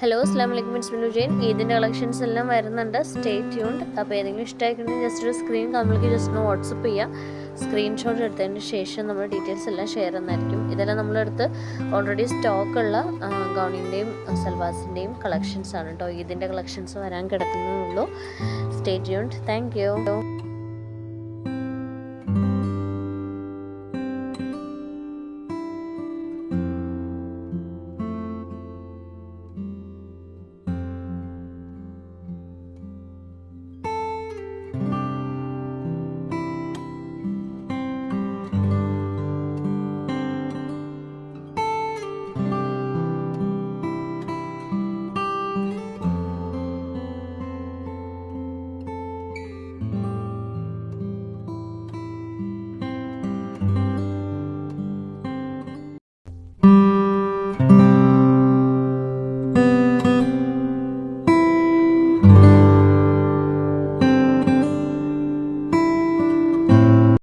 Hello അസ്സാം വലൈക്കും, it's Minu Jain. ഇതിൻ്റെ കളക്ഷൻസ് എല്ലാം വരുന്നുണ്ട്. Stay tuned. അപ്പോൾ ഏതെങ്കിലും ഇഷ്ടമായിട്ടുണ്ടെങ്കിൽ ജസ്റ്റ് ഒരു സ്ക്രീൻ നമ്മൾക്ക് ജസ്റ്റ് ഒന്ന് വാട്സപ്പ് ചെയ്യുക. സ്ക്രീൻഷോട്ട് എടുത്തതിന് ശേഷം നമ്മൾ ഡീറ്റെയിൽസ് എല്ലാം ഷെയർ ചെയ്യുന്നതായിരിക്കും. ഇതെല്ലാം നമ്മളടുത്ത് ഓൾറെഡി സ്റ്റോക്കുള്ള ഗൗണിൻ്റെയും സൽവാസിൻ്റെയും കളക്ഷൻസ് ആണ് കേട്ടോ. ഇതിൻ്റെ കളക്ഷൻസ് വരാൻ കിടക്കുന്നേ ഉള്ളൂ. Stay tuned. Thank you.